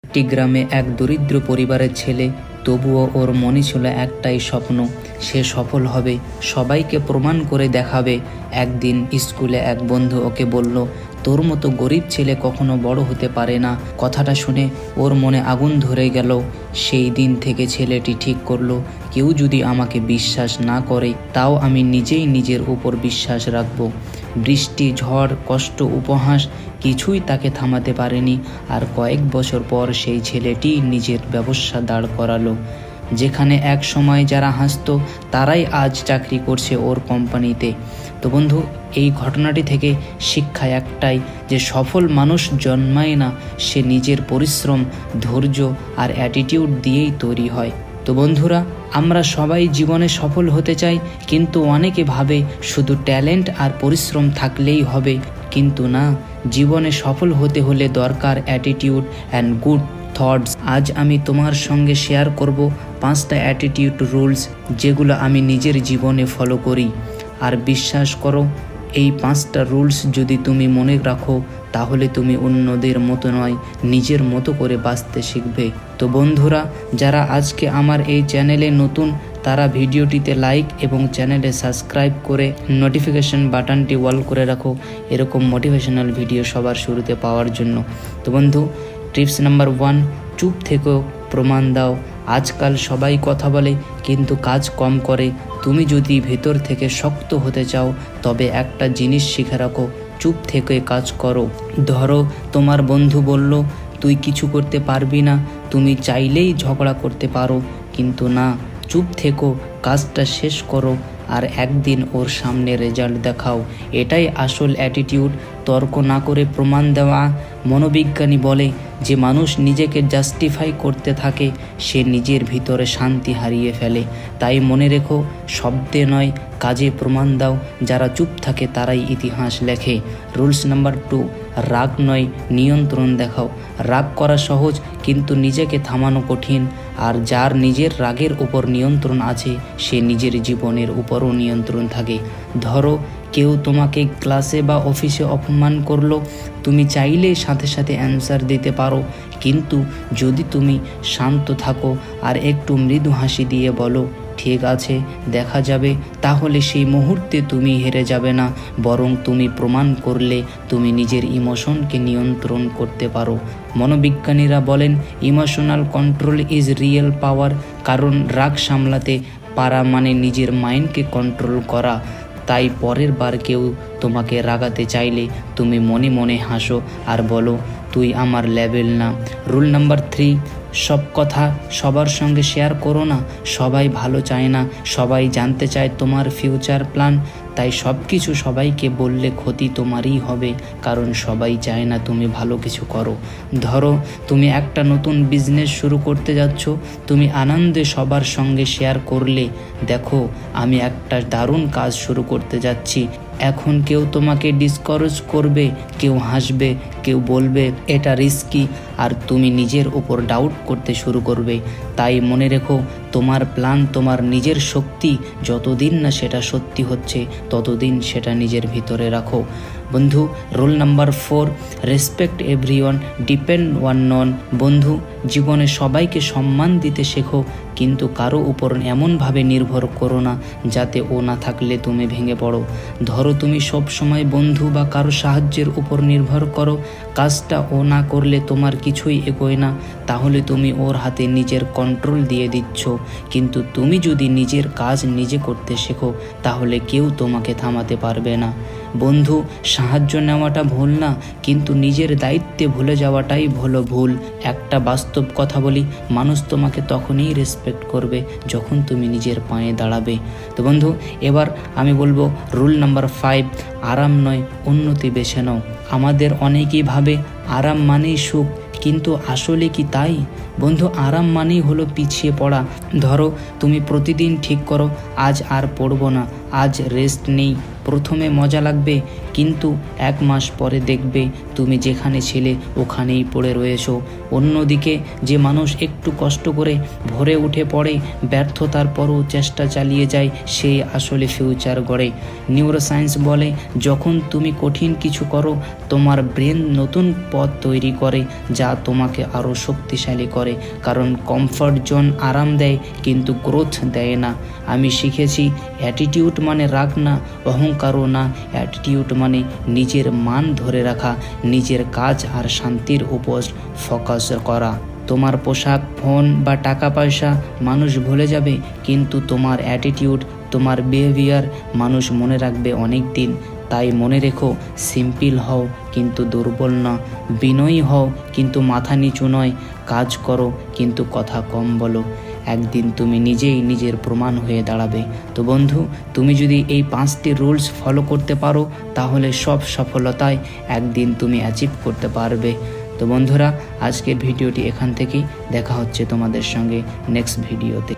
একটি গ্রামে এক দরিদ্র পরিবারের ছেলে, তবুও ওর মনে ছিল একটাই স্বপ্ন, সে সফল হবে, সবাইকে প্রমাণ করে দেখাবে। একদিন স্কুলে এক বন্ধু ওকে বলল, তোর মতো গরিব ছেলে কখনো বড় হতে পারে না। কথাটা শুনে ওর মনে আগুন ধরে গেল। সেই দিন থেকে ছেলেটি ঠিক করলো, কেউ যদি আমাকে বিশ্বাস না করে তাও আমি নিজেই নিজের উপর বিশ্বাস রাখব। বৃষ্টি, ঝড়, কষ্ট, উপহাস কিছুই তাকে থামাতে পারেনি। আর কয়েক বছর পর সেই ছেলেটি নিজের ব্যবসা দাঁড় করালো। যেখানে এক সময় যারা হাসতো তারাই আজ চাকরি করছে ওর কোম্পানিতে। তো বন্ধু, এই ঘটনাটি থেকে শিক্ষা একটাই, যে সফল মানুষ জন্মায় না, সে নিজের পরিশ্রম, ধৈর্য আর অ্যাটিটিউড দিয়েই তৈরি হয়। তো বন্ধুরা, আমরা সবাই জীবনে সফল হতে চাই, কিন্তু অনেকে ভাবে শুধু ট্যালেন্ট আর পরিশ্রম থাকলেই হবে। কিন্তু না, জীবনে সফল হতে হলে দরকার অ্যাটিটিউড অ্যান্ড গুড থটস। আজ আমি তোমার সঙ্গে শেয়ার করব 5টা অ্যাটিটিউড রুলস, যেগুলো আমি নিজের জীবনে ফলো করি। আর বিশ্বাস করো, এই 5টা রুলস যদি তুমি মনে রাখো তাহলে তুমি অন্যদের মতো নয়, নিজের মতো করে বাঁচতে শিখবে। তো বন্ধুরা, যারা আজকে আমার এই চ্যানেলে নতুন, তারা ভিডিওটিতে লাইক এবং চ্যানেলে সাবস্ক্রাইব করে নোটিফিকেশন বাটনটি অল করে রাখো, এরকম মোটিভেশনাল ভিডিও সবার শুরুতে পাওয়ার জন্য। তো বন্ধু, টিপস নাম্বার 1, চুপ থেকেও প্রমাণ দাও। আজকাল সবাই কথা বলে কিন্তু কাজ কম করে। তুমি যদি ভেতর থেকে শক্ত হতে চাও তবে একটা জিনিস শিখে রাখো, চুপ থেকে কাজ করো। ধরো তোমার বন্ধু বলল তুই কিছু করতে পারবি না, তুমি চাইলেই ঝগড়া করতে পারো, কিন্তু না, চুপ থেকো, কাজটা শেষ করো আর একদিন ওর সামনে রেজাল্ট দেখাও। এটাই আসল অ্যাটিটিউড, তর্ক না করে প্রমাণ দেওয়া। মনোবিজ্ঞানী বলে যে মানুষ নিজেকে জাস্টিফাই করতে থাকে সে নিজের ভিতরে শান্তি হারিয়ে ফেলে। তাই মনে রেখো, শব্দে নয় কাজে প্রমাণ দাও। যারা চুপ থাকে তারাই ইতিহাস লেখে। রুলস নাম্বার 2, রাগ নয় নিয়ন্ত্রণ দেখাও। রাগ করা সহজ কিন্তু নিজেকে থামানো কঠিন। আর যার নিজের রাগের উপর নিয়ন্ত্রণ আছে সে নিজের জীবনের উপরও নিয়ন্ত্রণ থাকে। ধরো কেউ তোমাকে ক্লাসে বা অফিসে অপমান করলো, তুমি চাইলেই সাথে সাথে অ্যান্সার দিতে পারো, কিন্তু যদি তুমি শান্ত থাকো আর একটু মৃদু হাসি দিয়ে বলো ঠিক আছে দেখা যাবে, তাহলে সেই মুহূর্তে তুমি হেরে যাবে না, বরং তুমি প্রমাণ করলে তুমি নিজের ইমোশনকে নিয়ন্ত্রণ করতে পারো। মনোবিজ্ঞানীরা বলেন emotional control is real power, কারণ রাগ সামলাতে পারা মানে নিজের মাইন্ডকে কন্ট্রোল করা। তাই পরের বার কেউ তোমাকে রাগাতে চাইলে তুমি মনে মনে হাসো আর বলো তুই আমার লেভেল না। রুল নাম্বার 3, সব কথা সবার সঙ্গে শেয়ার করো না। সবাই ভালো চায় না, সবাই জানতে চায় তোমার ফিউচার প্ল্যান। তাই সব কিছু সবাইকে বললে ক্ষতি তোমারই হবে, কারণ সবাই চায় না তুমি ভালো কিছু করো। ধরো তুমি একটা নতুন বিজনেস শুরু করতে যাচ্ছ, তুমি আনন্দে সবার সঙ্গে শেয়ার করলে দেখো আমি একটা দারুণ কাজ শুরু করতে যাচ্ছি। এখন কেউ তোমাকে ডিসকারেজ করবে, কেউ হাসবে, কেউ বলবে এটা রিস্কি, আর তুমি নিজের উপর ডাউট করতে শুরু করবে। তাই মনে রেখো, তোমার প্ল্যান তোমার নিজের শক্তি, যতদিন না সেটা সত্যি হচ্ছে ততদিন সেটা নিজের ভিতরে রাখো। বন্ধু, rule number 4, respect everyone, depend one non. বন্ধু, জীবনে সবাইকে সম্মান দিতে শেখো, কিন্তু কারো উপর এমনভাবে নির্ভর করো না যাতে ও না থাকলে তুমি ভেঙে পড়ো। ধরো তুমি সব সময় বন্ধু বা কারো সাহায্যের উপর নির্ভর করো, কাজটা ও না করলে তোমার কিছুই এগোয় না, তাহলে তুমি ওর হাতে নিজের কন্ট্রোল দিয়ে দিচ্ছ। কিন্তু তুমি যদি নিজের কাজ নিজে করতে শেখো তাহলে কেউ তোমাকে থামাতে পারবে না। বন্ধু, সাহায্য নেওয়াটা ভুল না, কিন্তু নিজের দায়িত্বে ভুলে যাওয়াটাই হলো ভুল। একটা বাস্তব কথা বলি, মানুষ তোমাকে তখনই রেসপেক্ট করবে যখন তুমি নিজের পায়ে দাঁড়াবে। তো বন্ধু, এবার আমি বলবো রুল নাম্বার 5, আরাম নয় উন্নতি বেছে নাও। আমাদের অনেকেই ভাবে আরাম মানেই সুখ, কিন্তু আসলে কি তাই? বন্ধু, আরাম মানেই হলো পিছিয়ে পড়া। ধরো তুমি প্রতিদিন ঠিক করো আজ আর পড়বো না, আজ রেস্ট নেই, প্রথমে মজা লাগবে, কিন্তু 1 মাস পরে দেখবে তুমি যেখানে ছিলে ওখানেই পড়ে রয়েছো। অন্যদিকে যে মানুষ একটু কষ্ট করে ভোরে উঠে পড়ে, ব্যর্থতার পরও চেষ্টা চালিয়ে যায়, সেই আসলে ফিউচার গড়ে। নিউরোসায়েন্স বলে যখন তুমি কঠিন কিছু করো, তোমার ব্রেন নতুন পথ তৈরি করে যা তোমাকে আরও শক্তিশালী করে। কারণ কমফর্ট জোন আরাম দেয় কিন্তু গ্রোথ দেয় না। আমি শিখেছি অ্যাটিটিউড মানে রাগ না, অহংকারও না। অ্যাটিটিউড মানে নিজের মান ধরে রাখা, নিজের কাজ আর শান্তির উপর ফোকাস করা। তোমার পোশাক, ফোন বা টাকা পয়সা মানুষ ভুলে যাবে, কিন্তু তোমার অ্যাটিটিউড, তোমার বিহেভিয়ার মানুষ মনে রাখবে অনেক দিন। তাই মনে রেখো, সিম্পল হও কিন্তু দুর্বল না, বিনয়ী হও কিন্তু মাথা নিচু নয়, কাজ করো কিন্তু কথা কম বলো। একদিন তুমি নিজেই নিজের প্রমাণ হয়ে দাঁড়াবে। তো বন্ধু, তুমি যদি এই 5টি রুলস ফলো করতে পারো, তাহলে সব সফলতায় একদিন তুমি অ্যাচিভ করতে পারবে। তো বন্ধুরা, আজকের ভিডিওটি এখান থেকেই, দেখা হচ্ছে তোমাদের সঙ্গে নেক্সট ভিডিওতে।